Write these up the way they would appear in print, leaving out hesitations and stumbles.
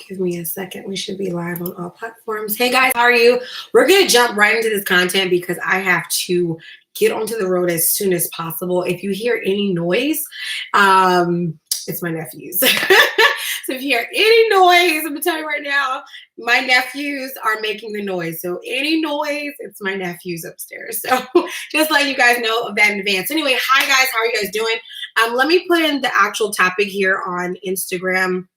Give me a second. We should be live on all platforms. Hey guys, how are you? We're going to jump right into this content because I have to get onto the road as soon as possible. If you hear any noise, it's my nephews. So if you hear any noise, I'm going to tell you right now, my nephews are making the noise. So any noise, it's my nephews upstairs. So just letting you guys know of that in advance. Anyway, hi guys, how are you guys doing? Let me put in the actual topic here on Instagram,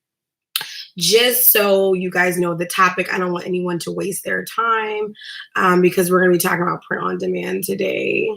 just so you guys know the topic. I don't want anyone to waste their time because we're going to be talking about print on demand today.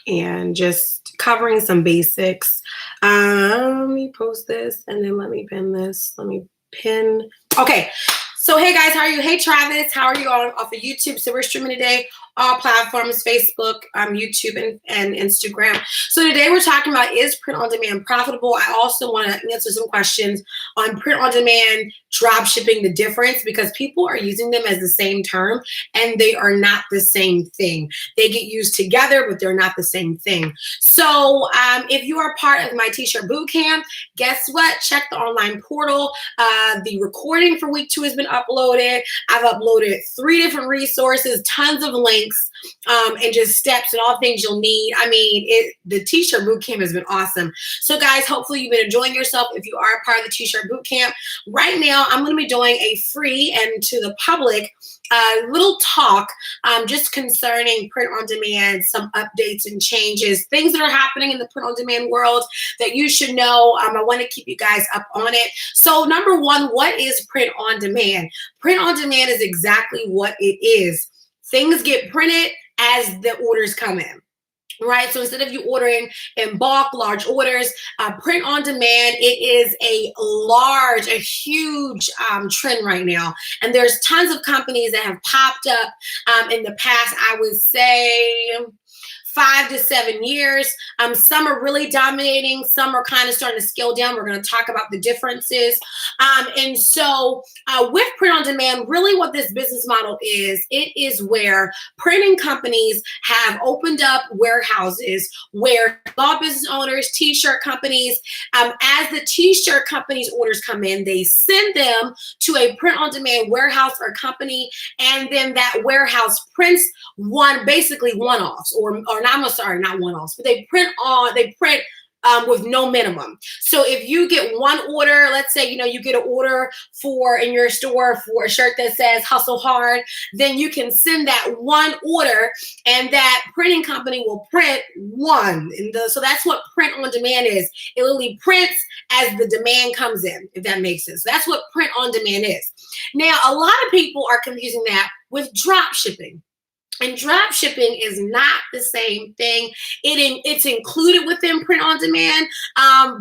And just covering some basics. Let me post this and then let me pin this. Let me pin. Okay. So, hey guys, how are you? Hey Travis, how are you all off of YouTube? So we're streaming today, all platforms, Facebook, YouTube, and Instagram. So today we're talking about, is print on demand profitable? I also want to answer some questions on print on demand, drop shipping, the difference, because people are using them as the same term and they are not the same thing. They get used together, but they're not the same thing. So if you are part of my t-shirt bootcamp, guess what? Check the online portal. The recording for week 2 has been uploaded. I've uploaded 3 different resources, tons of links, and just steps and all things you'll need. I mean, the t-shirt bootcamp has been awesome. So guys, hopefully you've been enjoying yourself. If you are a part of the t-shirt bootcamp, right now I'm going to be doing a free and to the public little talk just concerning print on demand, some updates and changes, things that are happening in the print on demand world that you should know. I want to keep you guys up on it. So number one, what is print on demand? Print on demand is exactly what it is. Things get printed as the orders come in. Right, so instead of you ordering in bulk, large orders, print on demand, it is a huge trend right now. And there's tons of companies that have popped up in the past, I would say 5 to 7 years. Some are really dominating. Some are kind of starting to scale down. We're going to talk about the differences. And so with print on demand, really what this business model is, it is where printing companies have opened up warehouses where small business owners, t-shirt companies, as the t-shirt companies' orders come in, they send them to a print on demand warehouse or company, and then that warehouse prints basically one-offs not one-offs, but they print with no minimum. So if you get one order, let's say, you get an order in your store for a shirt that says hustle hard, then you can send that one order and that printing company will print one. So that's what print on demand is. It literally prints as the demand comes in, if that makes sense. So that's what print on demand is. Now, a lot of people are confusing that with drop shipping. And drop shipping is not the same thing. It's included within print on demand,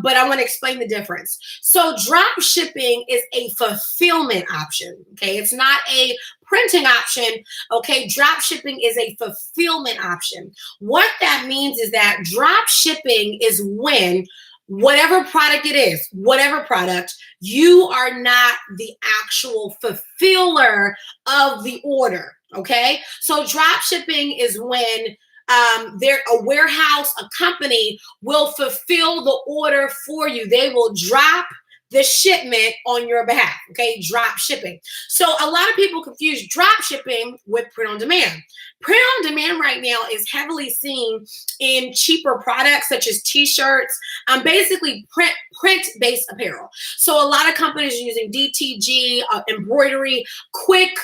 but I want to explain the difference. So drop shipping is a fulfillment option, okay? It's not a printing option, okay? Drop shipping is a fulfillment option. What that means is that drop shipping is when whatever product it is, whatever product, you are not the actual fulfiller of the order. Okay, so drop shipping is when a warehouse, a company will fulfill the order for you. They will drop the shipment on your behalf. Okay, drop shipping. So a lot of people confuse drop shipping with print on demand. Print on demand right now is heavily seen in cheaper products such as t-shirts, basically print-based apparel. So a lot of companies are using DTG, embroidery, quick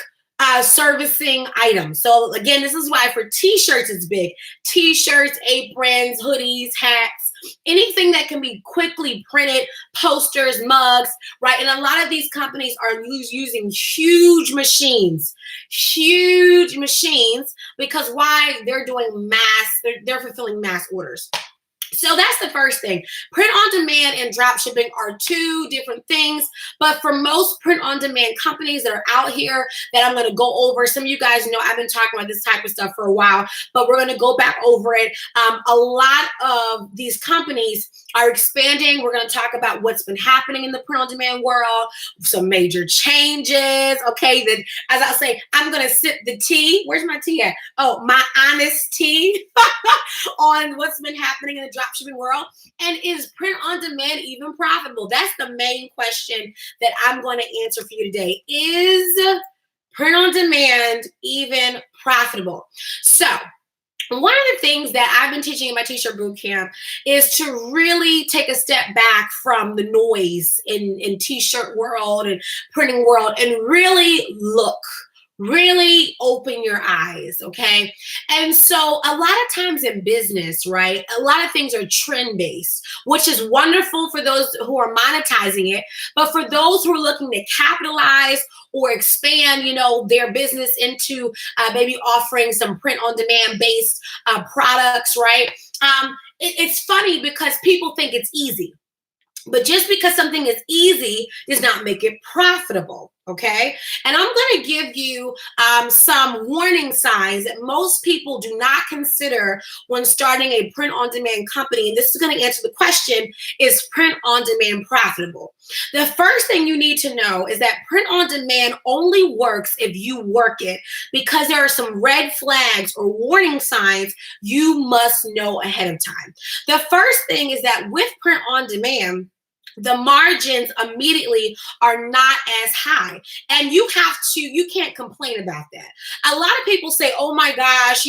servicing items. So again, this is why for t-shirts it's big. T-shirts, aprons, hoodies, hats, anything that can be quickly printed, posters, mugs, right? And a lot of these companies are using huge machines, because why? They're doing they're fulfilling mass orders. So that's the first thing. Print on demand and drop shipping are 2 different things. But for most print on demand companies that are out here that I'm going to go over, some of you guys know I've been talking about this type of stuff for a while, but we're going to go back over it. A lot of these companies are expanding. We're going to talk about what's been happening in the print-on-demand world, some major changes. Okay, that as I say, I'm going to sip the tea. Where's my tea at? Oh, my honest tea on what's been happening in the dropshipping world. And is print-on-demand even profitable? That's the main question that I'm going to answer for you today. Is print-on-demand even profitable? So, one of the things that I've been teaching in my T-shirt bootcamp is to really take a step back from the noise in T-shirt world and printing world and really look, really open your eyes, okay? And so a lot of times in business, right, a lot of things are trend-based, which is wonderful for those who are monetizing it, but for those who are looking to capitalize or expand, their business into maybe offering some print-on-demand based products, right? It's funny because people think it's easy. But just because something is easy does not make it profitable, okay? And I'm going to give you some warning signs that most people do not consider when starting a print-on-demand company. And this is going to answer the question, is print-on-demand profitable? The first thing you need to know is that print-on-demand only works if you work it, because there are some red flags or warning signs you must know ahead of time. The first thing is that with print-on-demand, the margins immediately are not as high. And you can't complain about that. A lot of people say, oh my gosh,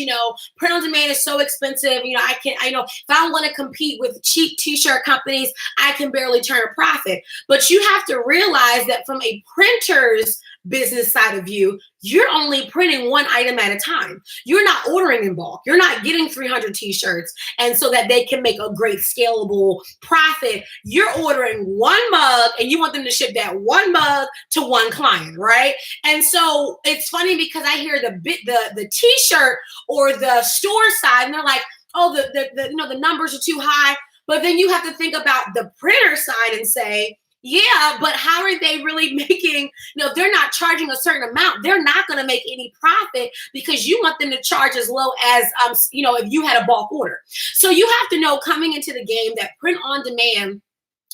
print on demand is so expensive. If I want to compete with cheap t-shirt companies, I can barely turn a profit. But you have to realize that from a printer's business side of you, you're only printing one item at a time. You're not ordering in bulk. You're not getting 300 t-shirts and so that they can make a great scalable profit. You're ordering one mug and you want them to ship that one mug to one client, right? And so it's funny because I hear the t-shirt or the store side and they're like, oh, the numbers are too high. But then you have to think about the printer side and say, yeah, but how are they really making, they're not charging a certain amount. They're not going to make any profit because you want them to charge as low as, if you had a bulk order. So you have to know coming into the game that print on demand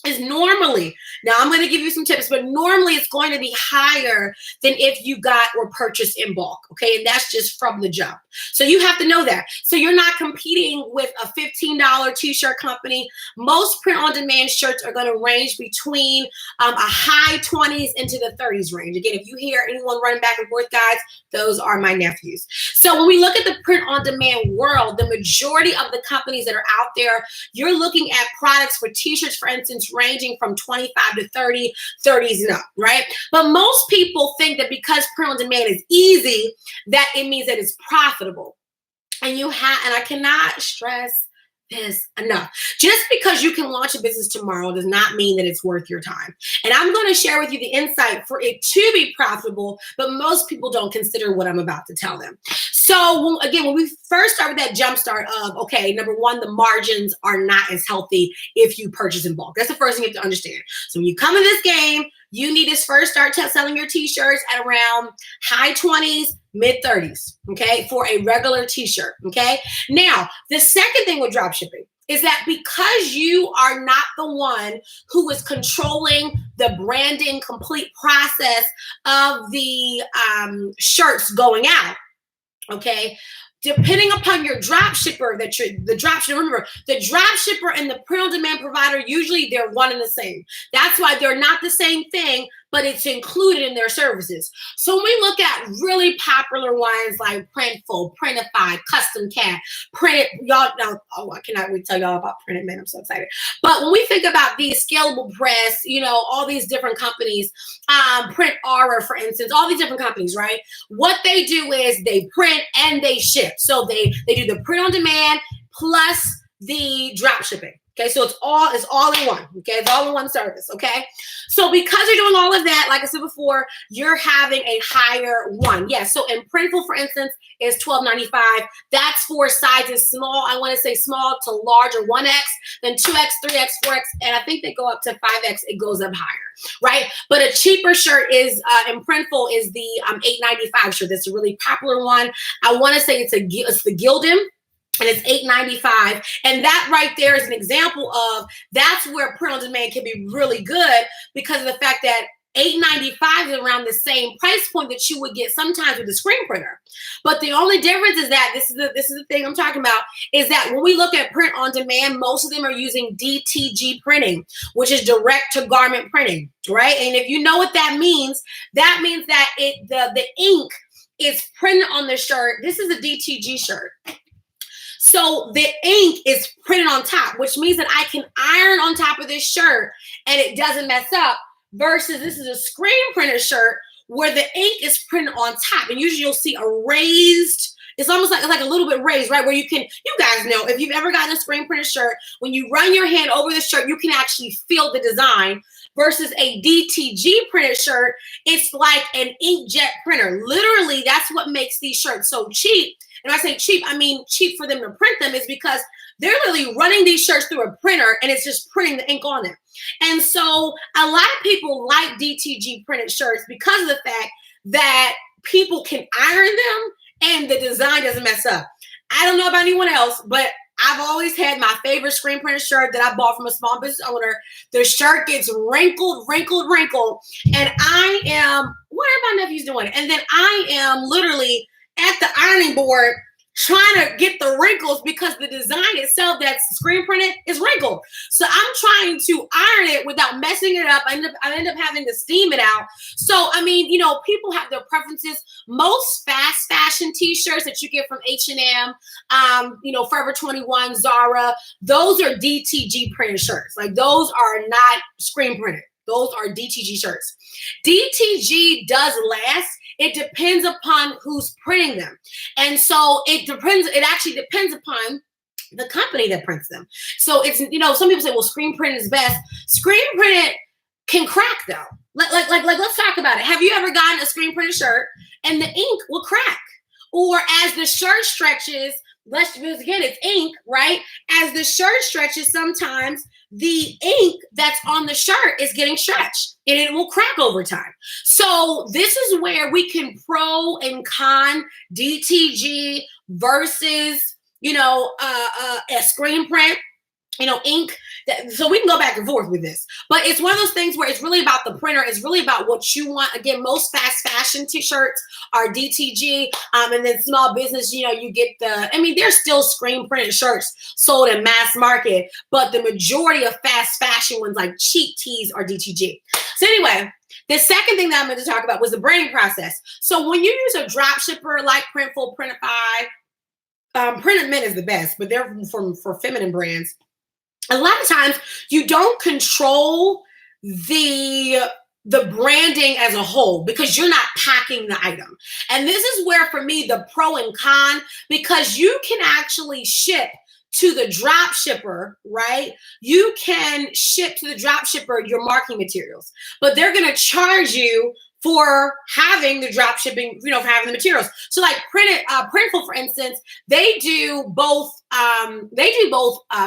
is normally, now I'm going to give you some tips, but normally it's going to be higher than if you got or purchased in bulk, okay? And that's just from the jump. So you have to know that. So you're not competing with a $15 t-shirt company. Most print-on-demand shirts are going to range between a high 20s into the 30s range. Again, if you hear anyone running back and forth, guys, those are my nephews. So when we look at the print-on-demand world, the majority of the companies that are out there, you're looking at products for t-shirts, for instance, ranging from 25 to 30, 30s and up, right? But most people think that because print on demand is easy, that it means that it's profitable. And I cannot stress this enough. Just because you can launch a business tomorrow does not mean that it's worth your time. And I'm going to share with you the insight for it to be profitable, but most people don't consider what I'm about to tell them. So when we first start with that jump start of, okay, number one, the margins are not as healthy if you purchase in bulk. That's the first thing you have to understand. So when you come in this game, you need to first start selling your t-shirts at around high 20s, mid 30s, okay, for a regular t-shirt, okay? Now, the second thing with dropshipping is that because you are not the one who is controlling the branding complete process of the shirts going out, okay, depending upon your drop shipper, remember, the drop shipper and the print-on-demand provider, usually they're one and the same. That's why they're not the same thing, but it's included in their services. So when we look at really popular ones like Printful, Printify, Custom Cat, Printed, y'all know, I cannot wait to tell y'all about Printed, man, I'm so excited. But when we think about these Scalable Press, all these different companies, Print Aura, for instance, all these different companies, right? What they do is they print and they ship. So they do the print on demand plus the drop shipping. Okay, so it's all in one. Okay, it's all in one service. Okay, so because you're doing all of that, like I said before, you're having a higher one. Yes, so in Printful, for instance, is $12.95. That's for sizes small. I want to say small to large or 1X, then 2X, 3X, 4X, and I think they go up to 5X. It goes up higher, right? But a cheaper shirt is in Printful is the $8.95 shirt. That's a really popular one. I want to say it's the Gildan. and it's $8.95. And that right there is an example of that's where print on demand can be really good, because of the fact that $8.95 is around the same price point that you would get sometimes with the screen printer. But the only difference is that this is the thing I'm talking about, is that when we look at print on demand, most of them are using DTG printing, which is direct to garment printing, right? And if you know what that means that the ink is printed on the shirt. This is a DTG shirt. So the ink is printed on top, which means that I can iron on top of this shirt and it doesn't mess up, versus this is a screen printed shirt where the ink is printed on top. And usually you'll see a raised, it's almost like a little bit raised, right? Where you guys know, if you've ever gotten a screen printed shirt, when you run your hand over the shirt, you can actually feel the design, versus a DTG printed shirt. It's like an inkjet printer. Literally, that's what makes these shirts so cheap. And I say cheap, I mean cheap for them to print them, is because they're literally running these shirts through a printer and it's just printing the ink on them. And so a lot of people like DTG printed shirts because of the fact that people can iron them and the design doesn't mess up. I don't know about anyone else, but I've always had my favorite screen printed shirt that I bought from a small business owner. The shirt gets wrinkled, and I am, what are my nephews doing? And then I am literally at the ironing board trying to get the wrinkles, because the design itself that's screen printed is wrinkled. So I'm trying to iron it without messing it up. I end up having to steam it out. So, I mean, people have their preferences. Most fast fashion t-shirts that you get from H&M, Forever 21, Zara, those are DTG printed shirts. Like, those are not screen printed. Those are DTG shirts. DTG does last. It depends upon who's printing them. And so it actually depends upon the company that prints them. So it's, some people say, well, screen printed is best. Screen printed can crack though. Like, let's talk about it. Have you ever gotten a screen printed shirt and the ink will crack? Or as the shirt stretches, because again, it's ink, right? As the shirt stretches, sometimes the ink that's on the shirt is getting stretched and it will crack over time. So this is where we can pro and con DTG versus, a screen print, ink. So we can go back and forth with this, but it's one of those things where it's really about the printer. It's really about what you want. Again, most fast fashion t-shirts are DTG, and then small business, you get there's still screen printed shirts sold in mass market, but the majority of fast fashion ones, like cheap tees, are DTG. So anyway, the second thing that I'm going to talk about was the braiding process. So when you use a drop shipper like Printful, Printify, Printed Men is the best, but they're for feminine brands. A lot of times you don't control the branding as a whole, because you're not packing the item. And this is where, for me, the pro and con, because you can actually ship to the drop shipper, right? You can ship to the drop shipper your marketing materials, but they're going to charge you for having the drop shipping, for having the materials. So like Printful, for instance, they do both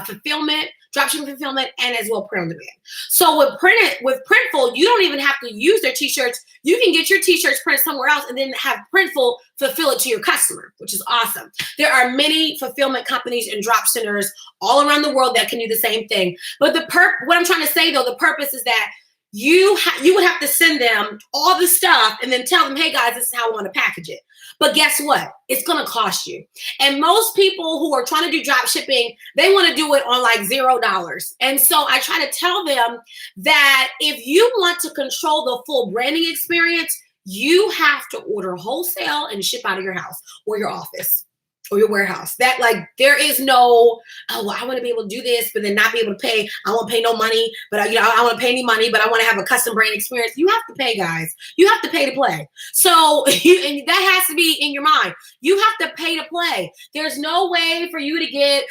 fulfillment, dropshipping fulfillment, and as well print on demand. So with Printful, you don't even have to use their t-shirts. You can get your t-shirts printed somewhere else and then have Printful fulfill it to your customer, which is awesome. There are many fulfillment companies and drop centers all around the world that can do the same thing. But what I'm trying to say though, the purpose is that you would have to send them all the stuff and then tell them, hey guys, this is how I want to package it. But guess what? It's going to cost you. And most people who are trying to do drop shipping, they want to do it on like $0. And so I try to tell them that if you want to control the full branding experience, you have to order wholesale and ship out of your house or your office or your warehouse. That, like, there is no, oh, well, I want to be able to do this, but then not be able to pay. I won't pay no money, but I want to pay any money, but I want to have a custom brand experience. You have to pay, guys. You have to pay to play. So and that has to be in your mind. You have to pay to play. There's no way for you to get,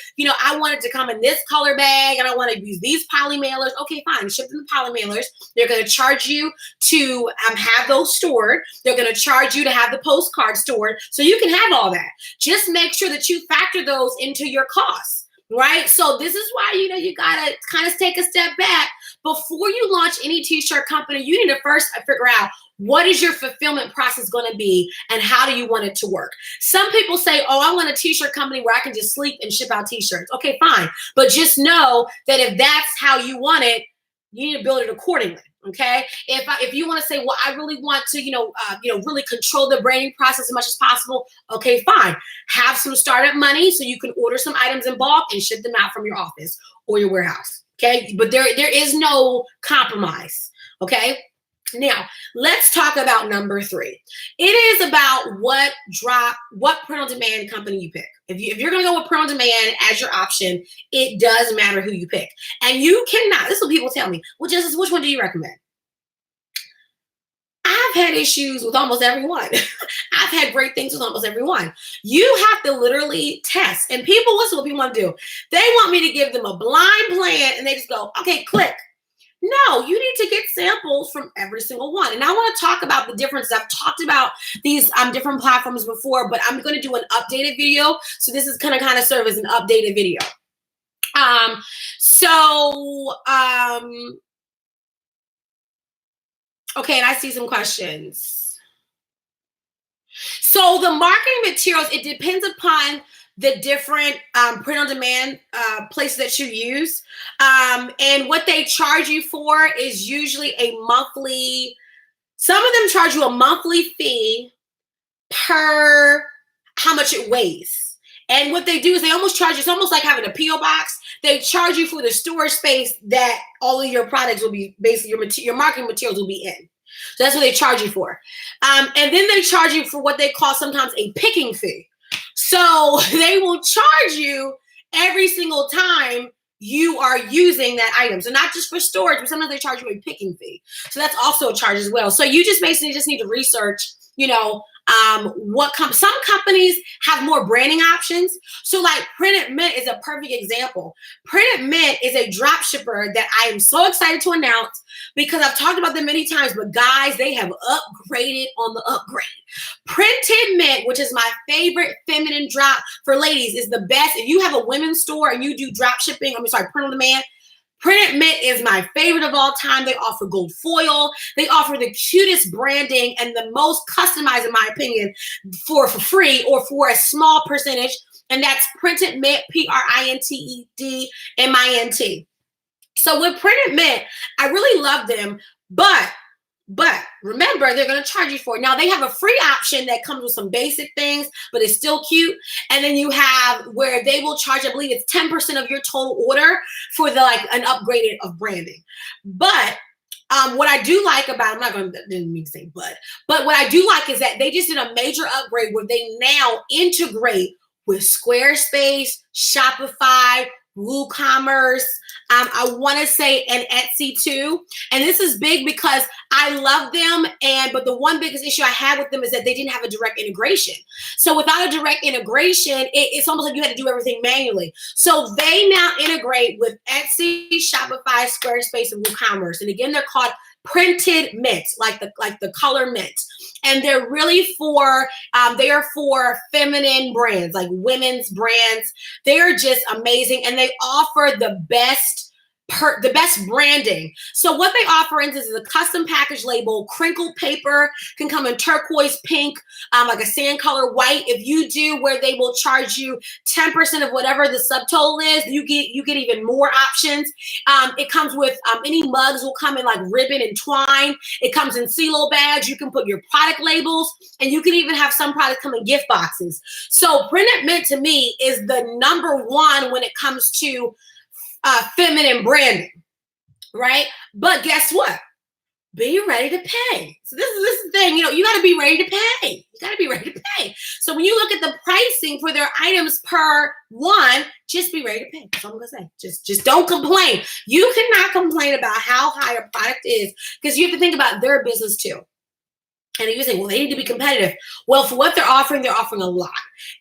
I want it to come in this color bag and I want to use these poly mailers. Okay, fine. Ship them the poly mailers. They're going to charge you to have those stored. They're going to charge you to have the postcard stored. So you can have all that. Just make sure that you factor those into your costs, right? So this is why, you got to kind of take a step back before you launch any t-shirt company, you need to first figure out what is your fulfillment process going to be and how do you want it to work. Some people say, oh, I want a t-shirt company where I can just sleep and ship out t-shirts. Okay, fine. But just know that if that's how you want it, you need to build it accordingly. Okay. If you want to say, well, I really want to, really control the branding process as much as possible. Okay, fine. Have some startup money so you can order some items in bulk and ship them out from your office or your warehouse. Okay. But there is no compromise. Okay. Now, let's talk about number 3. It is about what print on demand company you pick. If you're going to go with print on demand as your option, it does matter who you pick. And you cannot, this is what people tell me, well, Justice, which one do you recommend? I've had issues with almost everyone. I've had great things with almost everyone. You have to literally test. And people, listen what people want to do. They want me to give them a blind plan and they just go, okay, click. No, you need to get samples from every single one. And I want to talk about the differences. I've talked about these different platforms before, but I'm going to do an updated video. So this is going to kind of serve as an updated video. Okay, and I see some questions. So the marketing materials, it depends upon the different print on demand places that you use. And what they charge you for is usually a monthly, some of them charge you a monthly fee per how much it weighs. And what they do is they almost charge you, it's almost like having a P.O. box. They charge you for the storage space that all of your products will be, basically your marketing materials will be in. So that's what they charge you for. And then they charge you for what they call sometimes a picking fee. So they will charge you every single time you are using that item. So not just for storage, but sometimes they charge you a picking fee. So that's also a charge as well. So you just basically just need to research, some companies have more branding options. So like Printed Mint is a perfect example. Printed Mint is a drop shipper that I am so excited to announce because I've talked about them many times, but guys, they have upgraded on the upgrade. Printed Mint, which is my favorite feminine drop for ladies, is the best. If you have a women's store and you do drop shipping, print on demand, Printed Mint is my favorite of all time. They offer gold foil. They offer the cutest branding and the most customized, in my opinion, for free or for a small percentage. And that's Printed Mint, PRINTED MINT. So with Printed Mint, I really love them, but remember, they're going to charge you for it. Now, they have a free option that comes with some basic things, but it's still cute. And then you have where they will charge, I believe it's 10% of your total order for an upgraded of branding. But what I do like about, didn't mean to say but what I do like is that they just did a major upgrade where they now integrate with Squarespace, Shopify, WooCommerce, I want to say, and Etsy too. And this is big because I love them. But the one biggest issue I had with them is that they didn't have a direct integration. So without a direct integration, it's almost like you had to do everything manually. So they now integrate with Etsy, Shopify, Squarespace, and WooCommerce. And again, they're called Printed Mint, like the color mint. And they're really they are for feminine brands, like women's brands. They are just amazing. And they offer the best branding. So what they offer is a custom package label, crinkled paper, can come in turquoise pink, like a sand color white. If you do where they will charge you 10% of whatever the subtotal is, you get even more options. It comes with any mugs will come in like ribbon and twine. It comes in CeeLo bags. You can put your product labels, and you can even have some products come in gift boxes. So Printed Mint to me is the number one when it comes to feminine branding, right? But guess what? Be ready to pay. So this is the thing, you got to be ready to pay. You got to be ready to pay. So when you look at the pricing for their items per one, just be ready to pay. That's all I'm gonna say. Just don't complain. You cannot complain about how high a product is because you have to think about their business too. And you're saying, well, they need to be competitive. Well, for what they're offering a lot.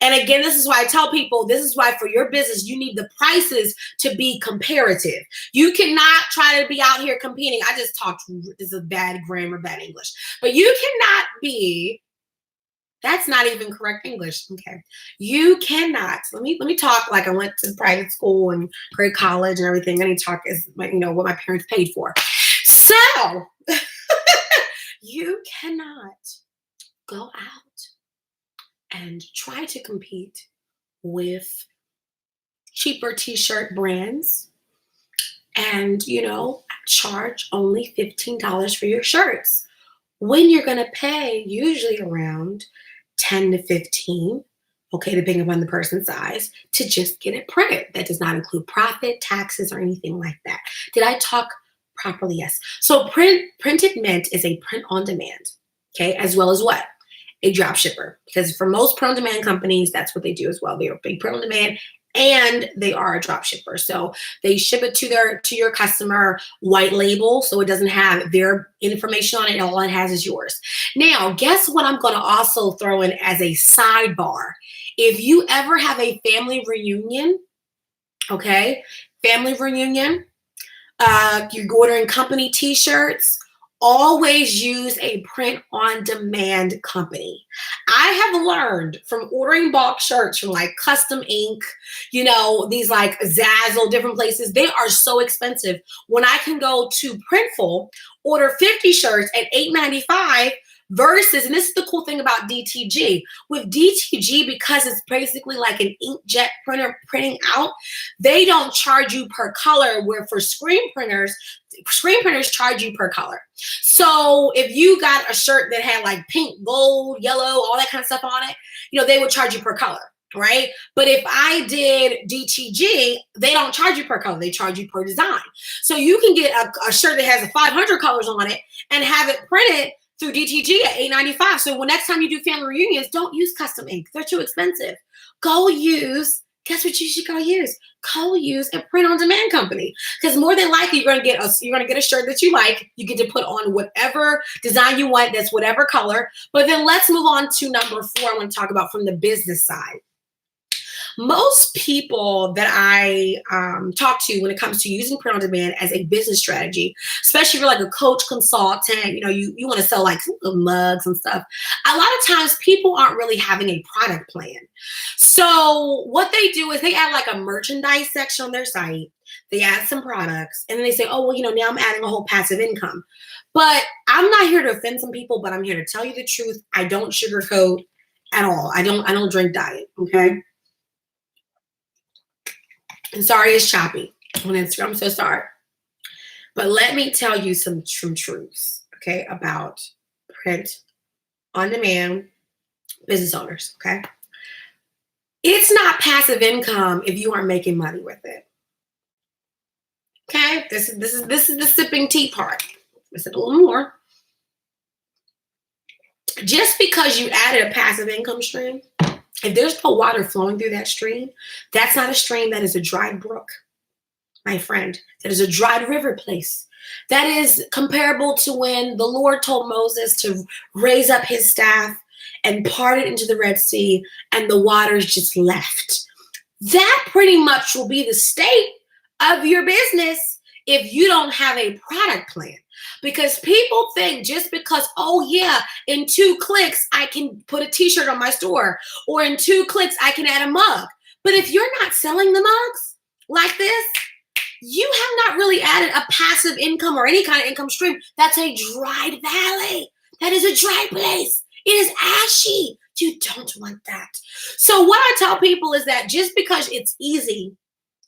And again, this is why I tell people, this is why for your business, you need the prices to be comparative. You cannot try to be out here competing. I just talked, this is bad grammar, bad English. But you cannot be That's not even correct English. Okay. You cannot. Let me talk like I went to private school and great college and everything. I need to talk as what my parents paid for. So you cannot go out and try to compete with cheaper t-shirt brands and charge only $15 for your shirts when you're going to pay usually around 10 to 15, okay, depending upon the person's size, to just get it printed. That does not include profit, taxes, or anything like that. Did I talk properly? Yes. So printed mint is a print on demand, okay, as well as what? A drop shipper. Because for most print on demand companies, that's what they do as well. They're a big print on demand and they are a drop shipper. So they ship it to your customer white label, so it doesn't have their information on it. All it has is yours. Now, guess what I'm going to also throw in as a sidebar? If you ever have a family reunion, okay, you're ordering company t-shirts, always use a print on demand company. I have learned from ordering bulk shirts from like Custom Ink, these like Zazzle, different places, they are so expensive. When I can go to Printful, order 50 shirts at $8.95 versus, and this is the cool thing about DTG. With DTG, because it's basically like an inkjet printer printing out, they don't charge you per color, where for screen printers charge you per color. So if you got a shirt that had like pink, gold, yellow, all that kind of stuff on it, they would charge you per color, right? But if I did DTG, they don't charge you per color. They charge you per design. So you can get a shirt that has 500 colors on it and have it printed through DTG at $8.95. So when next time you do family reunions, don't use Custom Ink. They're too expensive. Guess what you should go use? Go use a print on demand company, because more than likely you're gonna get a shirt that you like. You get to put on whatever design you want, that's whatever color. But then let's move on to number 4. I want to talk about from the business side. Most people that I talk to when it comes to using print on demand as a business strategy, especially if you're like a coach, consultant, you want to sell like mugs and stuff. A lot of times people aren't really having a product plan. So what they do is they add like a merchandise section on their site. They add some products and then they say, oh, well, now I'm adding a whole passive income. But I'm not here to offend some people, but I'm here to tell you the truth. I don't sugarcoat at all. I don't drink diet. Okay. And sorry, it's choppy on Instagram. I'm so sorry. But let me tell you some truths, okay, about print on demand business owners, okay? It's not passive income if you aren't making money with it. Okay? This is the sipping tea part. Let's sip a little more. Just because you added a passive income stream, if there's no water flowing through that stream, that's not a stream. That is a dried brook, my friend. That is a dried river place. That is comparable to when the Lord told Moses to raise up his staff and part it into the Red Sea, and the waters just left. That pretty much will be the state of your business if you don't have a product plan. Because people think just because, oh yeah, in 2 clicks, I can put a t-shirt on my store, or in 2 clicks, I can add a mug. But if you're not selling the mugs like this, you have not really added a passive income or any kind of income stream. That's a dried valley. That is a dry place. It is ashy. You don't want that. So what I tell people is that just because it's easy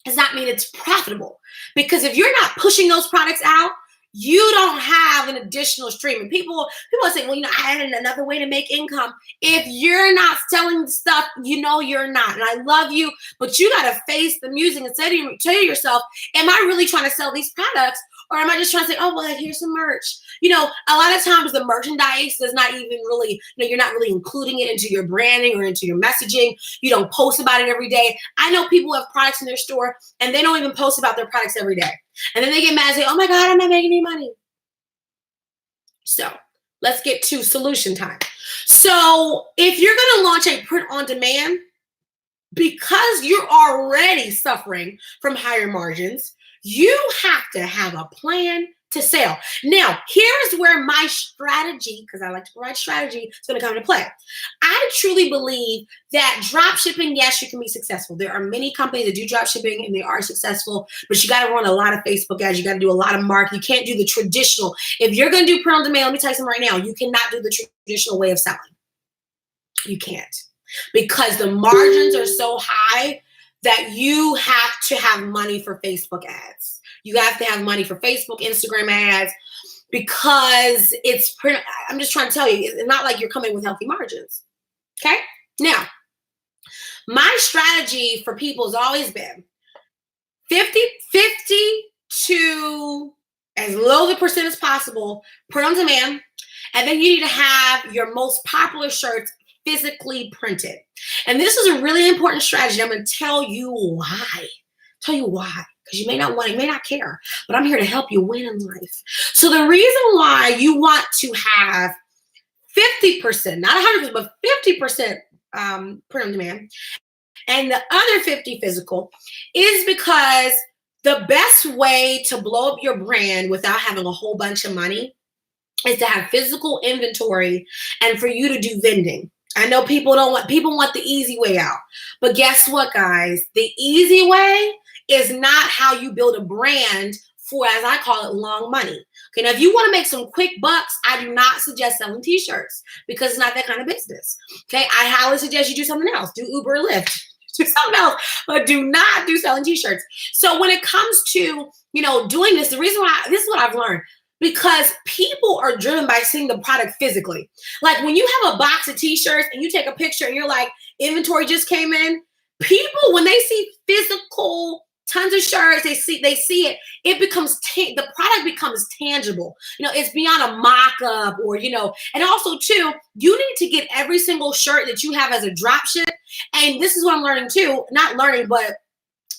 does not mean it's profitable. Because if you're not pushing those products out, you don't have an additional stream. And people say, well, I added another way to make income. If you're not selling stuff, you're not. And I love you, but you got to face the music and say to yourself, am I really trying to sell these products? Or am I just trying to say, oh, well, here's some merch? A lot of times the merchandise does not even really, you're not really including it into your branding or into your messaging. You don't post about it every day. I know people have products in their store and they don't even post about their products every day. And then they get mad and say, oh my God, I'm not making any money. So let's get to solution time. So if you're going to launch a print on demand, because you're already suffering from higher margins, you have to have a plan to sell. Now, here's where my strategy, because I like to provide strategy, is going to come into play. I truly believe that drop shipping, yes, you can be successful. There are many companies that do drop shipping and they are successful, but you got to run a lot of Facebook ads. You got to do a lot of marketing. You can't do the traditional. If you're going to do print on demand, let me tell you something right now, you cannot do the traditional way of selling. You can't, because the margins are so high that you have to have money for Facebook ads. You have to have money for Facebook, Instagram ads, because I'm just trying to tell you, it's not like you're coming with healthy margins. Okay? Now, my strategy for people has always been 50 to as low the percent as possible, print on demand, and then you need to have your most popular shirts physically printed. And this is a really important strategy. I'm going to tell you why. Because you may not want, you may not care, but I'm here to help you win in life. So the reason why you want to have 50%, not 100%, but 50% print on demand, and the other 50 physical, is because the best way to blow up your brand without having a whole bunch of money is to have physical inventory and for you to do vending. I know people want the easy way out, but guess what, guys? The easy way is not how you build a brand for, as I call it, long money. Okay, now if you want to make some quick bucks, I do not suggest selling t-shirts because it's not that kind of business. Okay, I highly suggest you do something else. Do Uber or Lyft. Do something else, but do not do selling t-shirts. So when it comes to, doing this, the reason why, this is what I've learned, because people are driven by seeing the product physically. Like when you have a box of t-shirts and you take a picture and you're like, inventory just came in, people, when they see physical tons of shirts, they see it, it becomes, the product becomes tangible. It's beyond a mock-up or, and also too, you need to get every single shirt that you have as a drop ship. And this is what I'm learning too, not learning, but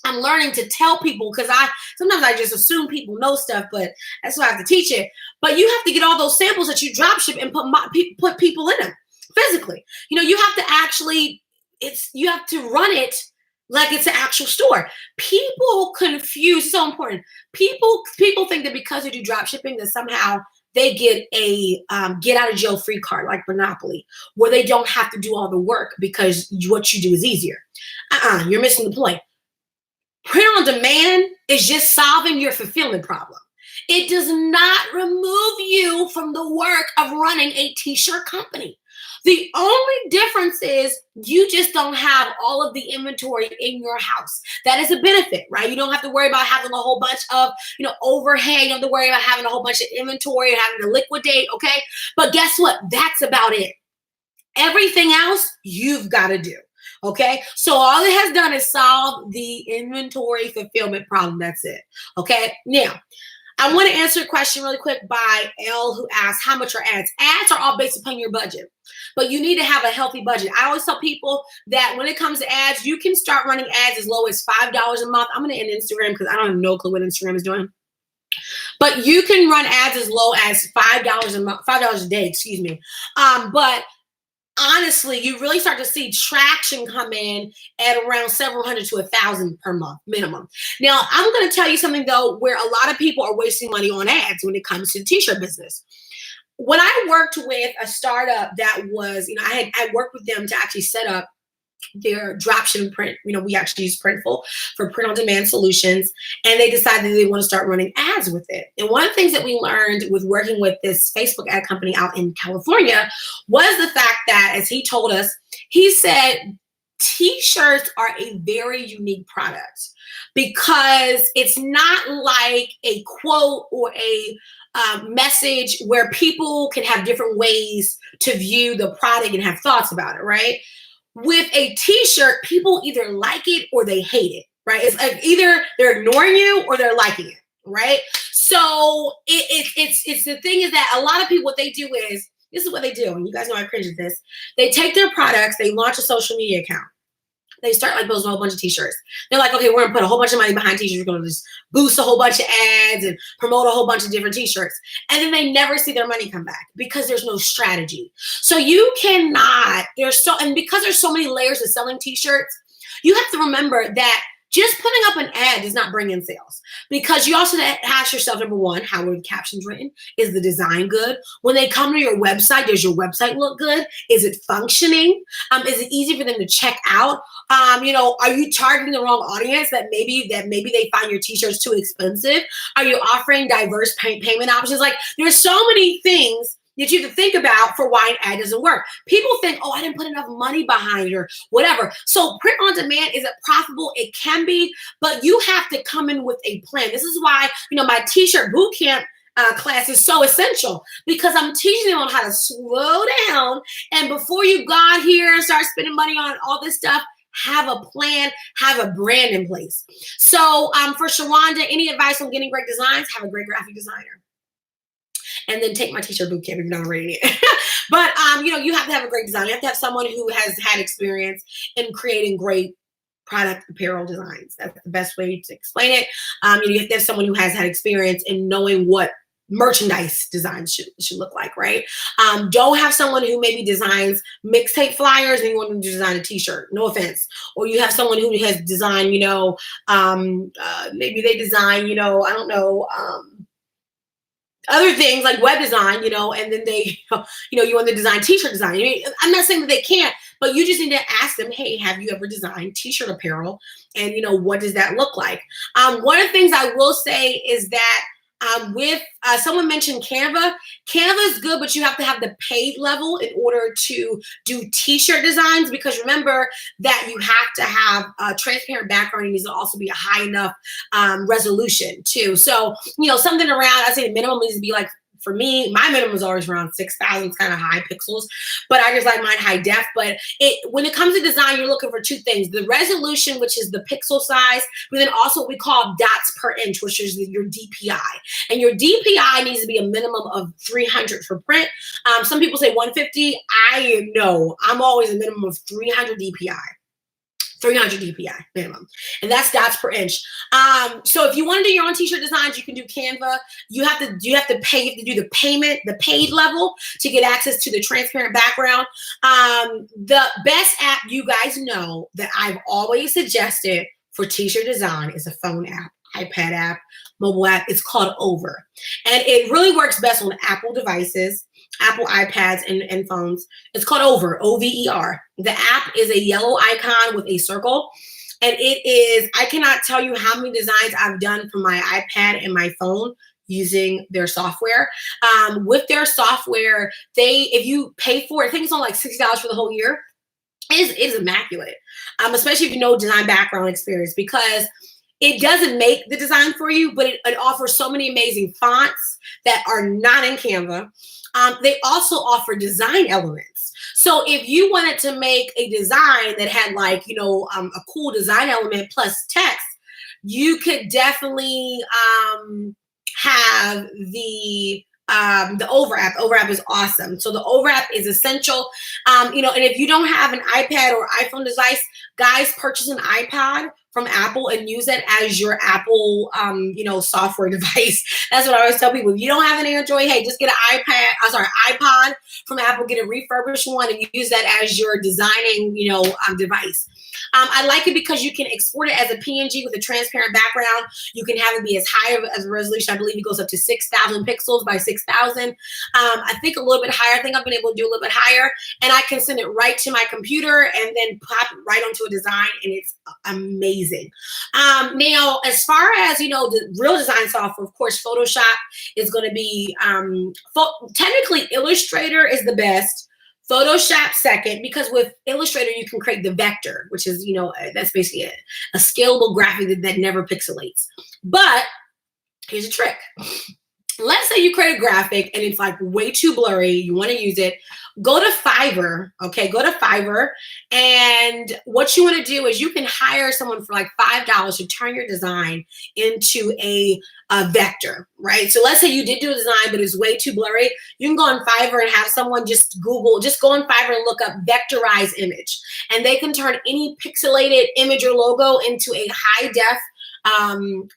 I'm learning to tell people, because sometimes I just assume people know stuff, but that's why I have to teach it. But you have to get all those samples that you drop ship and put people in them physically. You have to actually, you have to run it like it's an actual store. People confuse, so important. People think that because they do drop shipping that somehow they get a get out of jail free card like Monopoly, where they don't have to do all the work because what you do is easier. You're missing the point. Print on demand is just solving your fulfillment problem. It does not remove you from the work of running a t-shirt company. The only difference is you just don't have all of the inventory in your house. That is a benefit, right? You don't have to worry about having a whole bunch of, overhead. You don't have to worry about having a whole bunch of inventory and having to liquidate, okay? But guess what? That's about it. Everything else you've got to do. Okay, so all it has done is solve the inventory fulfillment problem. That's it. Okay, now I want to answer a question really quick by L, who asked, how much are ads? Ads are all based upon your budget, but you need to have a healthy budget. I always tell people that when it comes to ads, you can start running ads as low as $5 a month. I'm going to end Instagram because I don't have no clue what Instagram is doing. But you can run ads as low as $5 a month, $5 a day, excuse me. But honestly, you really start to see traction come in at around several hundred to 1,000 per month minimum. Now, I'm going to tell you something though, where a lot of people are wasting money on ads when it comes to the t-shirt business. When I worked with a startup that was, I worked with them to actually set up their dropshipping print. We actually use Printful for print on demand solutions, and they decided they want to start running ads with it. And one of the things that we learned with working with this Facebook ad company out in California was the fact that, as he told us, he said t-shirts are a very unique product because it's not like a quote or a message where people can have different ways to view the product and have thoughts about it, right? With a t-shirt, people either like it or they hate it, right? It's like either they're ignoring you or they're liking it, right? So it's the thing is that a lot of people, what they do is, this is what they do, and you guys know I cringe at this. They take their products, they launch a social media account. They start like posting a whole bunch of t-shirts. They're like, okay, we're gonna put a whole bunch of money behind t-shirts. We're gonna just boost a whole bunch of ads and promote a whole bunch of different t-shirts. And then they never see their money come back because there's no strategy. So you cannot, because there's so many layers of selling t-shirts, you have to remember that Just putting up an ad does not bring in sales, because you also ask yourself, number one, how are the captions written? Is the design good? When they come to your website, does your website look good? Is it functioning? Is it easy for them to check out? Are you targeting the wrong audience that maybe they find your t-shirts too expensive? Are you offering diverse payment options? Like, there's so many things that you have to think about for why an ad doesn't work. People think, oh, I didn't put enough money behind it or whatever. So print on demand, is it profitable? It can be, but you have to come in with a plan. This is why, my t-shirt bootcamp class is so essential, because I'm teaching them on how to slow down. And before you go out here and start spending money on all this stuff, have a plan, have a brand in place. So for Shawanda, any advice on getting great designs? Have a great graphic designer. And then take my t-shirt bootcamp if you're not already yet. But, you have to have a great design. You have to have someone who has had experience in creating great product apparel designs. That's the best way to explain it. You have to have someone who has had experience in knowing what merchandise design should look like, right? Don't have someone who maybe designs mixtape flyers and you want them to design a t-shirt. No offense. Or you have someone who has designed, maybe they design, I don't know, other things like web design, and then they, you want to design t-shirt design. I'm not saying that they can't, but you just need to ask them, hey, have you ever designed t-shirt apparel? And, what does that look like? One of the things I will say is that with someone mentioned Canva. Canva is good, but you have to have the paid level in order to do t-shirt designs, because remember that you have to have a transparent background. It needs to also be a high enough resolution too. So, something around, I say the minimum needs to be like, for me, my minimum is always around 6,000. It's kind of high pixels, but I just like mine high def. But when it comes to design, you're looking for two things: the resolution, which is the pixel size, but then also what we call dots per inch, which is your DPI. And your DPI needs to be a minimum of 300 for print. Some people say 150. I know I'm always a minimum of 300 DPI. 300 DPI minimum, and that's dots per inch. So if you want to do your own t-shirt designs, you can do Canva. You have to pay to do the paid level to get access to the transparent background. The best app you guys know that I've always suggested for t-shirt design is a phone app, iPad app, mobile app. It's called Over, and it really works best on Apple devices, Apple iPads and phones. It's called Over, Over. The app is a yellow icon with a circle. And it is, I cannot tell you how many designs I've done from my iPad and my phone using their software. With their software, if you pay for it, I think it's only like $60 for the whole year. It is immaculate, especially if you know design background experience, because it doesn't make the design for you, but it offers so many amazing fonts that are not in Canva. They also offer design elements. So if you wanted to make a design that had like, a cool design element plus text, you could definitely have the Over app. Over app is awesome. So the Over app is essential. And if you don't have an iPad or iPhone device, guys, purchase an iPod from Apple and use it as your Apple, software device. That's what I always tell people. If you don't have an Android, hey, just get an iPod from Apple, get a refurbished one, and use that as your designing, device. I like it because you can export it as a PNG with a transparent background. You can have it be as high as a resolution. I believe it goes up to 6,000 pixels by 6,000. I think a little bit higher. I think I've been able to do a little bit higher. And I can send it right to my computer and then pop it right onto a design, and it's amazing. Now, as far as, the real design software, of course, Photoshop is going to be, technically Illustrator is the best. Photoshop second, because with Illustrator, you can create the vector, which is, that's basically a scalable graphic that never pixelates. But here's a trick. Let's say you create a graphic and it's like way too blurry. You want to use it. Go to Fiverr. Okay, go to Fiverr. And what you want to do is you can hire someone for like $5 to turn your design into a vector, right? So let's say you did do a design, but it's way too blurry. You can go on Fiverr and have someone just go on Fiverr and look up vectorized image. And they can turn any pixelated image or logo into a high def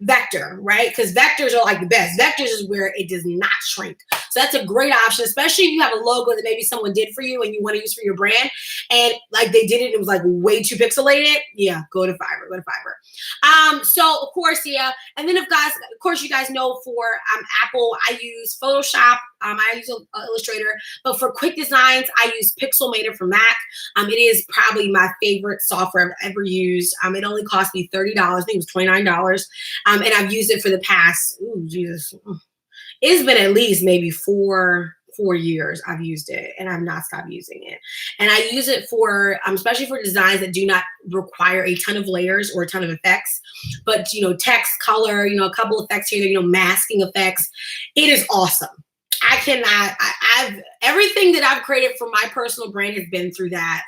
vector, right? Because vectors are like the best. Vectors is where it does not shrink. So that's a great option, especially if you have a logo that maybe someone did for you and you want to use for your brand. And like they did it, it was like way too pixelated. Yeah, go to Fiverr. So of course, yeah. And then of course, you guys know for Apple, I use Photoshop. I use Illustrator, but for quick designs, I use Pixelmator for Mac. It is probably my favorite software I've ever used. It only cost me $30. I think it was $29. And I've used it for the past, it's been at least maybe four years I've used it, and I've not stopped using it. And I use it for, especially for designs that do not require a ton of layers or a ton of effects, but, text, color, a couple effects here, masking effects. It is awesome. I've everything that I've created for my personal brand has been through that.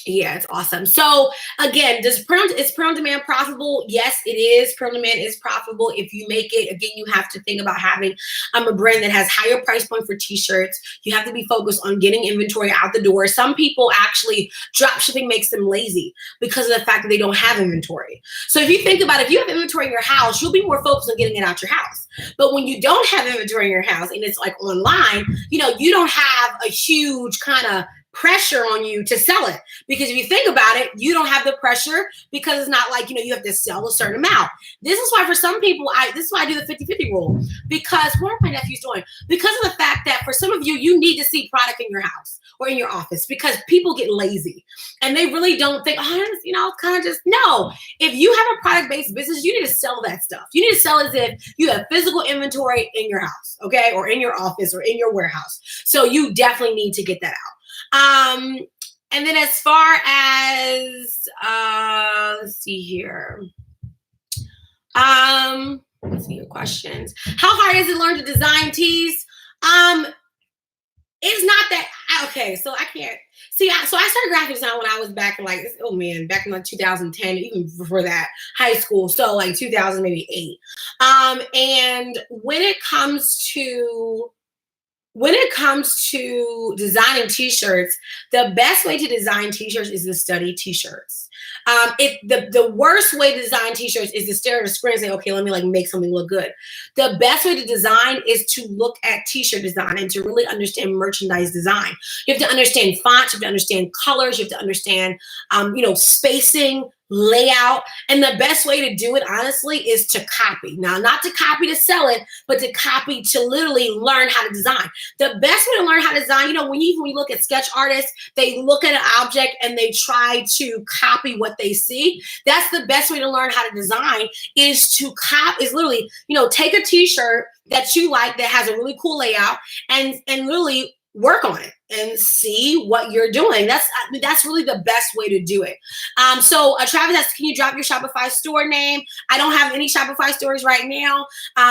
Yeah, it's awesome. So again, is print on demand profitable? Yes, it is. Print on demand is profitable. If you make it, again, you have to think about having a brand that has higher price point for t-shirts. You have to be focused on getting inventory out the door. Some people actually, drop shipping makes them lazy because of the fact that they don't have inventory. So if you think about it, if you have inventory in your house, you'll be more focused on getting it out your house. But when you don't have inventory in your house and it's like online, you don't have a huge kind of pressure on you to sell it, because if you think about it, you don't have the pressure because it's not like you have to sell a certain amount. This is why for some people, this is why I do the 50-50 rule, because what are my nephews doing? Because of the fact that for some of you need to see product in your house or in your office, because people get lazy and they really don't think, kind of just, no. If you have a product-based business, you need to sell that stuff. You need to sell as if you have physical inventory in your house, okay, or in your office or in your warehouse. So you definitely need to get that out. And then as far as, let's see here. Let's see your questions. How hard is it to learn to design tees? It's not that, okay, so I can't, so I started graphic design when I was back in back in like 2010, even before that, high school. So like 2008. And when it comes to designing t-shirts, the best way to design t-shirts is to study t-shirts. The worst way to design t-shirts is to stare at a screen and say, okay, let me make something look good. The best way to design is to look at t-shirt design and to really understand merchandise design. You have to understand fonts, you have to understand colors, you have to understand, spacing, layout. And the best way to do it, honestly, is to copy. Now, not to copy to sell it, but to copy to literally learn how to design. The best way to learn how to design, when you look at sketch artists, they look at an object and they try to copy what they see. That's the best way to learn how to design, is literally, take a t-shirt that you like that has a really cool layout and literally work on it and see what you're doing. That's really the best way to do it. So Travis asks, can you drop your Shopify store name? I don't have any Shopify stores right now,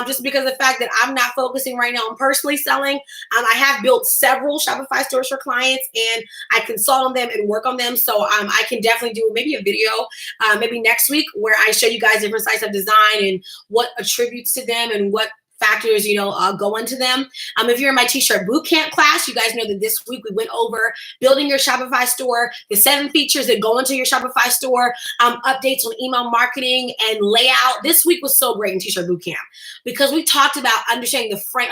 just because of the fact that I'm not focusing right now on personally selling. I have built several Shopify stores for clients, and I consult on them and work on them. So I can definitely do maybe a video, maybe next week, where I show you guys different sites of design and what attributes to them and what factors, go into them. If you're in my t-shirt bootcamp class, you guys know that this week we went over building your Shopify store, the 7 features that go into your Shopify store, updates on email marketing and layout. This week was so great in t-shirt bootcamp because we talked about understanding the frame,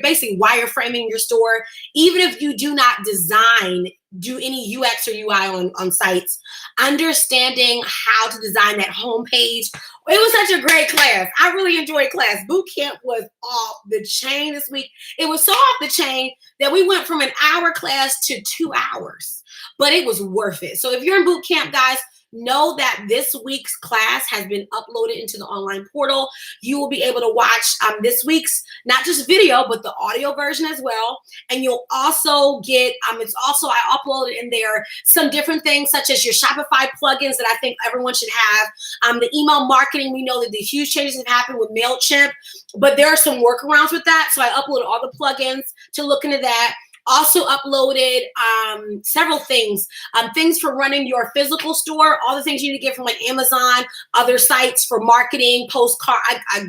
basically wireframing your store. Even if you do not do any UX or UI on sites, understanding how to design that homepage. It was such a great class. I really enjoyed class. Bootcamp was off the chain this week. It was so off the chain that we went from an hour class to 2 hours, but it was worth it. So if you're in bootcamp, guys, know that this week's class has been uploaded into the online portal. You will be able to watch this week's, not just video, but the audio version as well. And you'll also get, I uploaded in there some different things such as your Shopify plugins that I think everyone should have. The email marketing, we know that the huge changes have happened with MailChimp, but there are some workarounds with that. So I uploaded all the plugins to look into that. Also uploaded several things for running your physical store, all the things you need to get from like Amazon, other sites for marketing, postcard. I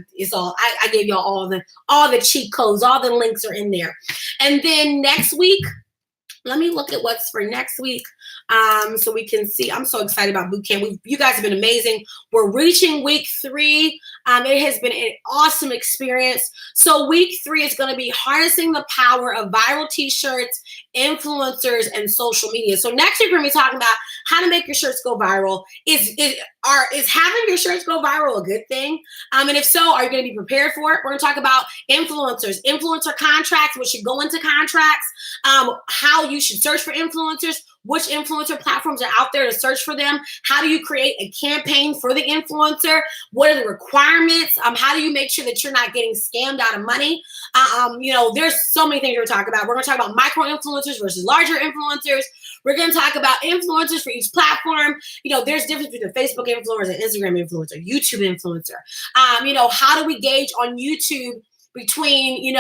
gave y'all all the cheat codes, all the links are in there. And then next week, let me look at what's for next week. so we can see. I'm so excited about Bootcamp. You guys have been amazing. We're reaching week 3. It has been an awesome experience. So week 3 is going to be harnessing the power of viral t-shirts, influencers, and social media. So next week we're going to be talking about how to make your shirts go viral. Is having your shirts go viral a good thing? And if so, are you going to be prepared for it? We're going to talk about influencers, influencer contracts, what should go into contracts, how you should search for influencers, which influencer platforms are out there to search for them. How do you create a campaign for the influencer? What are the requirements? How do you make sure that you're not getting scammed out of money? There's so many things we're talking about. We're going to talk about micro influencers versus larger influencers. We're going to talk about influencers for each platform. There's difference between Facebook influencer and Instagram influencer, YouTube influencer. How do we gauge on YouTube between,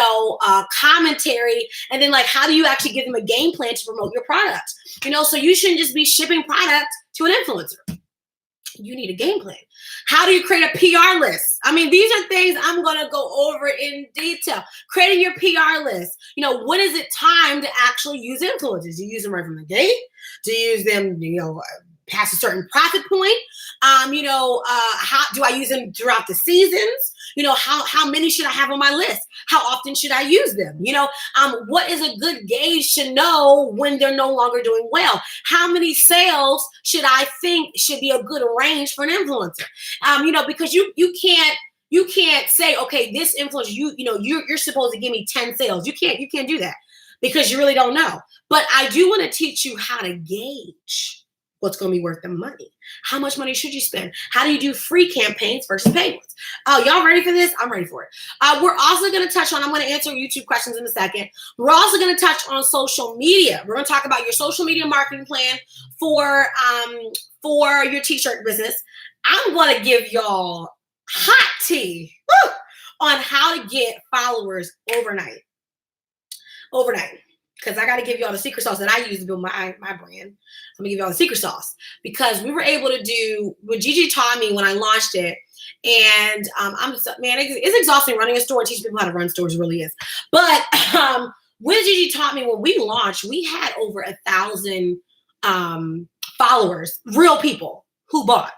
commentary and then like, how do you actually give them a game plan to promote your product? So you shouldn't just be shipping product to an influencer. You need a game plan. How do you create a PR list? These are things I'm going to go over in detail. Creating your PR list. When is it time to actually use influencers? Do you use them right from the gate? Do you use them, past a certain profit point? How do I use them throughout the seasons? How many should I have on my list? How often should I use them? What is a good gauge to know when they're no longer doing well? How many sales should I think should be a good range for an influencer? Because you can't say, okay, this influencer, you're supposed to give me 10 sales. You can't do that because you really don't know. But I do want to teach you how to gauge what's going to be worth the money. How much money should you spend? How do you do free campaigns versus paid ones? Oh, y'all ready for this? I'm ready for it. We're also going to touch on, I'm going to answer YouTube questions in a second. We're also going to touch on social media. We're going to talk about your social media marketing plan for your t-shirt business. I'm going to give y'all hot tea on how to get followers overnight. Because I got to give y'all the secret sauce that I use to build my brand. I'm going to give y'all the secret sauce because we were able to do what Gigi taught me when I launched it. And it's exhausting running a store. Teaching people how to run stores really is. But when Gigi taught me, when we launched, we had over 1,000 followers, real people who bought.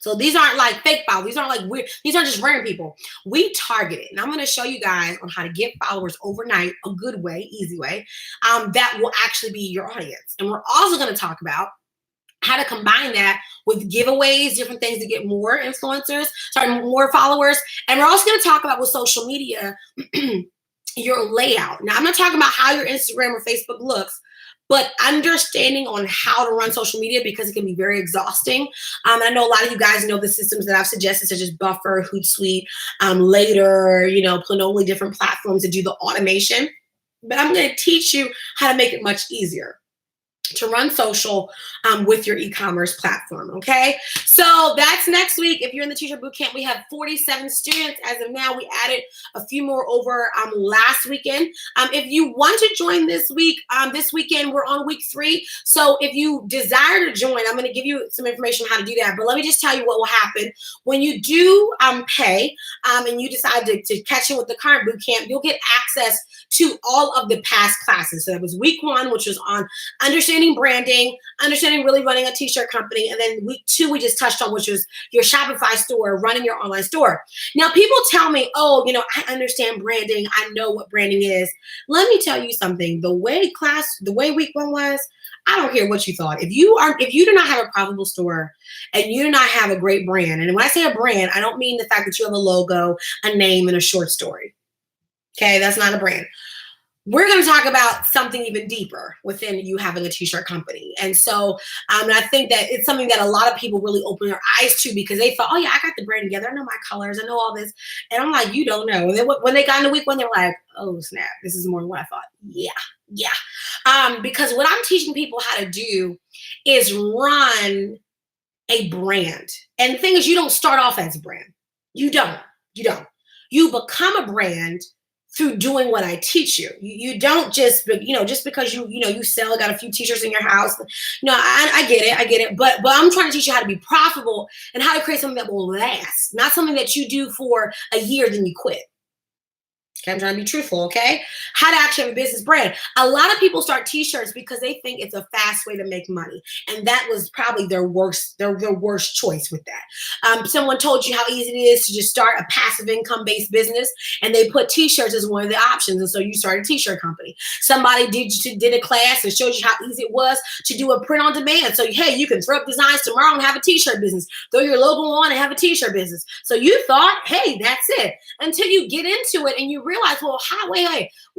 So these aren't like fake followers. These aren't like weird. These aren't just random people. We targeted. And I'm going to show you guys on how to get followers overnight, a good way, easy way, that will actually be your audience. And we're also going to talk about how to combine that with giveaways, different things to get more more followers. And we're also going to talk about with social media, your layout. Now, I'm not talking about how your Instagram or Facebook looks, but understanding on how to run social media because it can be very exhausting. I know a lot of you guys know the systems that I've suggested, such as Buffer, Hootsuite, Later, Planoly, different platforms to do the automation. But I'm going to teach you how to make it much easier to run social with your e-commerce platform, okay? So that's next week. If you're in the Teacher Bootcamp, we have 47 students. As of now, we added a few more over last weekend. If you want to join this weekend, we're on week 3. So if you desire to join, I'm going to give you some information on how to do that. But let me just tell you what will happen. When you do pay and you decide to catch in with the current bootcamp, you'll get access to all of the past classes. So that was week 1, which was on understanding branding, understanding really running a t-shirt company. And then week 2, we just touched on, which was your Shopify store, running your online store. Now, people tell me, I understand branding. I know what branding is. Let me tell you something. The way week 1 was, I don't care what you thought. If you do not have a profitable store and you do not have a great brand, and when I say a brand, I don't mean the fact that you have a logo, a name, and a short story. Okay, that's not a brand. We're going to talk about something even deeper within you having a t-shirt company. And so and I think that it's something that a lot of people really open their eyes to because they thought, oh yeah, I got the brand together. I know my colors. I know all this. And I'm like, you don't know. And then when they got into week 1, they're like, oh snap, this is more than what I thought. Yeah. Because what I'm teaching people how to do is run a brand. And the thing is, you don't start off as a brand. You don't. You become a brand through doing what I teach you. You don't just, just because you sell, got a few t-shirts in your house. I get it. But I'm trying to teach you how to be profitable and how to create something that will last, not something that you do for a year, then you quit. Okay, I'm trying to be truthful, okay? How to actually have a business brand. A lot of people start t-shirts because they think it's a fast way to make money. And that was probably their worst choice with that. Someone told you how easy it is to just start a passive income-based business, and they put t-shirts as one of the options. And so you started a t-shirt company. Somebody did a class and showed you how easy it was to do a print on demand. So, hey, you can throw up designs tomorrow and have a t-shirt business. Throw your logo on and have a t-shirt business. So you thought, hey, that's it. Until you get into it and you realize, well,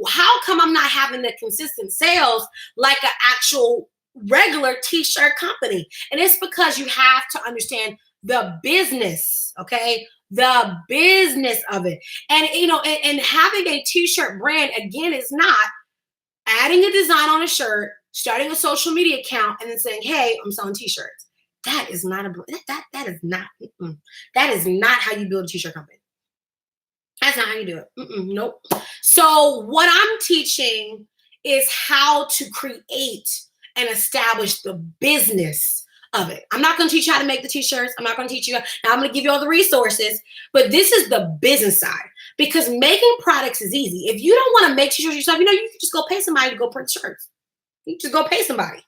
how come I'm not having the consistent sales like an actual regular t-shirt company? And it's because you have to understand the business, okay? The business of it. And, and having a t-shirt brand, again, is not adding a design on a shirt, starting a social media account, and then saying, hey, I'm selling t-shirts. That is not that is not how you build a t-shirt company. That's not how you do it. Nope. So what I'm teaching is how to create and establish the business of it. I'm not going to teach you how to make the t-shirts. I'm not going to teach you. Now I'm going to give you all the resources, but this is the business side, because making products is easy. If you don't want to make t-shirts yourself, you can just go pay somebody to go print shirts. You just go pay somebody.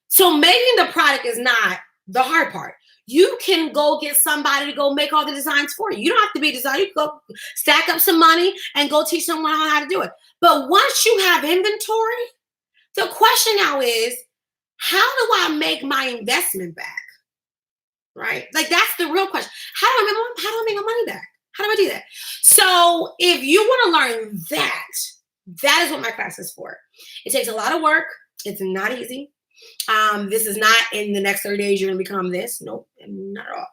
So making the product is not the hard part. You can go get somebody to go make all the designs for you. You don't have to be a designer. You can go stack up some money and go teach someone how to do it. But once you have inventory, the question now is, how do I make my investment back? Right? Like, that's the real question. How do I make my money back? How do I do that? So if you want to learn that is what my class is for. It takes a lot of work. It's not easy. This is not in the next 30 days you're going to become this. Nope, not at all.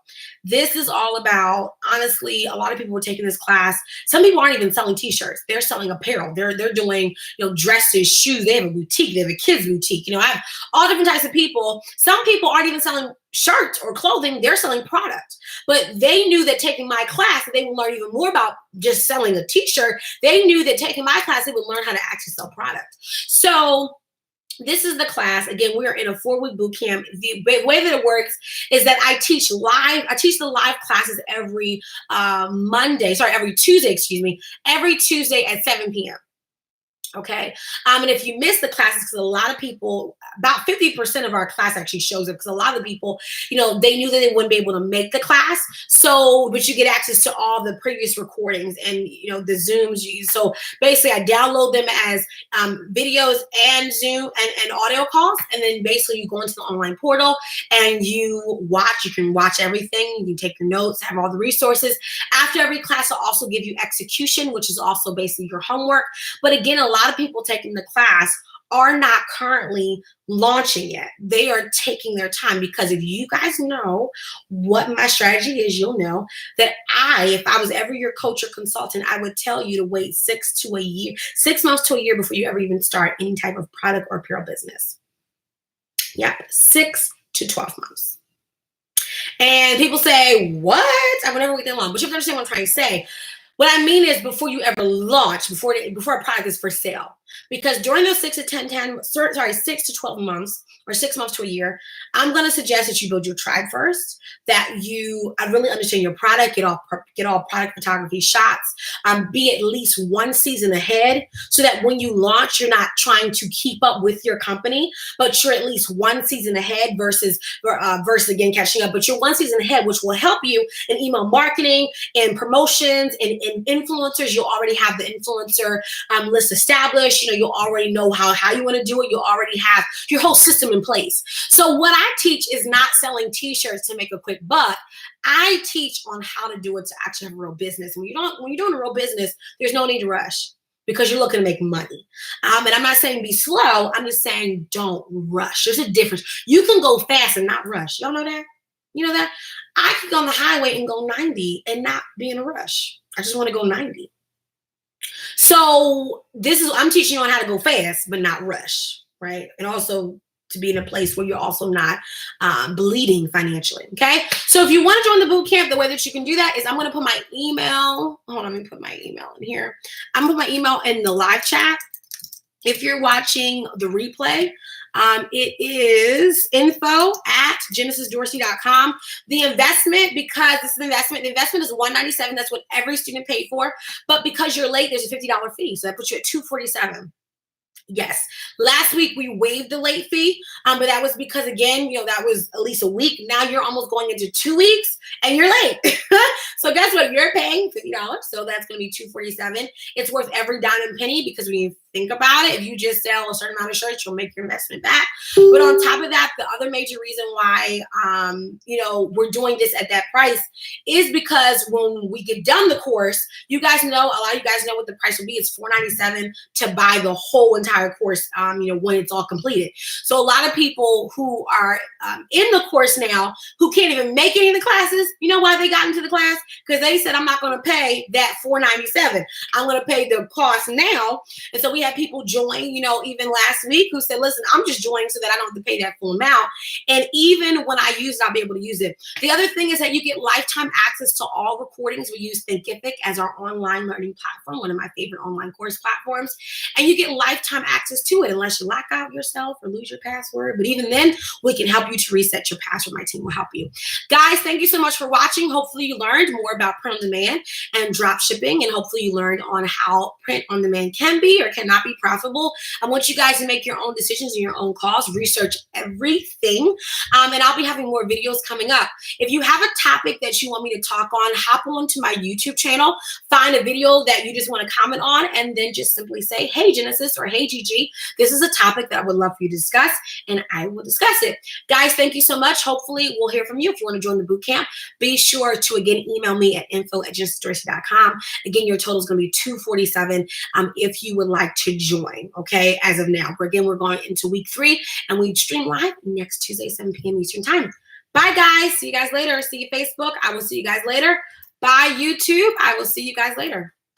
This is all about, honestly, a lot of people are taking this class. Some people aren't even selling t-shirts. They're selling apparel. They're doing, dresses, shoes. They have a boutique. They have a kids boutique. I have all different types of people. Some people aren't even selling shirts or clothing. They're selling product. But they knew that taking my class, they would learn even more about just selling a t-shirt. They knew that taking my class, they would learn how to actually sell product. So this is the class. Again, we are in a 4-week boot camp. The way that it works is that I teach the live classes every Tuesday, every Tuesday at 7 p.m. Okay. And if you miss the classes, because a lot of people, about 50% of our class actually shows up, because a lot of the people, they knew that they wouldn't be able to make the class. So, but you get access to all the previous recordings and, the Zooms. So basically I download them as videos and Zoom and audio calls. And then basically you go into the online portal and you can watch everything. You can take your notes, have all the resources. After every class, I'll also give you execution, which is also basically your homework. But again, a lot of people taking the class are not currently launching yet. They are taking their time, because if you guys know what my strategy is, you'll know that if I was ever your coach or consultant, I would tell you to wait 6 months to a year before you ever even start any type of product or apparel business. Yeah, 6 to 12 months. And people say, what? I would never wait that long. But you have to understand what I'm trying to say. What I mean is, before you ever launch, before a product is for sale. Because during those 6 to 12 months, or 6 months to a year, I'm going to suggest that you build your tribe first, that I really understand your product, get all product photography shots, be at least 1 season ahead, so that when you launch, you're not trying to keep up with your company, but you're at least 1 season ahead versus again, catching up. But you're 1 season ahead, which will help you in email marketing and promotions and influencers. You'll already have the influencer list established. You'll already know how you want to do it. You'll already have your whole system in place. So what I teach is not selling t-shirts to make a quick buck. I teach on how to do it to actually have a real business. When you're doing a real business, there's no need to rush, because you're looking to make money. And I'm not saying be slow. I'm just saying don't rush. There's a difference. You can go fast and not rush. Y'all know that? You know that? I could go on the highway and go 90 and not be in a rush. I just want to go 90. So I'm teaching you on how to go fast, but not rush, right? And also to be in a place where you're also not bleeding financially, okay? So if you want to join the boot camp, the way that you can do that is I'm going to put my email. Hold on, let me put my email in here. I'm going to put my email in the live chat. If you're watching the replay, It is info@genesisdorsey.com. The investment, because this is an investment, the investment is $197. That's what every student paid for. But because you're late, there's a $50 fee. So that puts you at $247. Yes. Last week we waived the late fee, but that was because, again, that was at least a week. Now you're almost going into 2 weeks and you're late. So guess what? You're paying $50. So that's going to be $247. It's worth every dime and penny, because when you think about it, if you just sell a certain amount of shirts, you'll make your investment back. But on top of that, the other major reason why, we're doing this at that price is because when we get done the course, a lot of you guys know what the price will be. It's $497 to buy the whole entire course, when it's all completed. So a lot of people who are in the course now, who can't even make any of the classes, you know why they got into the class? Because they said, I'm not going to pay that $497. I'm going to pay the cost now. And so we had people join, even last week, who said, listen, I'm just joining so that I don't have to pay that full amount. And even when I use it, I'll be able to use it. The other thing is that you get lifetime access to all recordings. We use Thinkific as our online learning platform, one of my favorite online course platforms. And you get lifetime access to it unless you lock out yourself or lose your password. But even then, we can help you to reset your password. My team will help you. Guys, thank you so much for watching. Hopefully you learned more about print on demand and drop shipping. And hopefully you learned on how print on demand can be or cannot be profitable. I want you guys to make your own decisions and your own calls. Research everything. And I'll be having more videos coming up. If you have a topic that you want me to talk on, hop onto my YouTube channel, find a video that you just want to comment on, and then just simply say, hey, Genesis, or hey, Gigi, this is a topic that I would love for you to discuss, and I will discuss it. Guys, thank you so much. Hopefully we'll hear from you. If you want to join the bootcamp, be sure to, again, email me at info@genesisdorsey.com. Again, your total is going to be $247 if you would like to join, okay, as of now. But again, we're going into week 3, and we stream live next Tuesday, 7 p.m. Eastern time. Bye, guys. See you guys later. See you, Facebook. I will see you guys later. Bye, YouTube. I will see you guys later.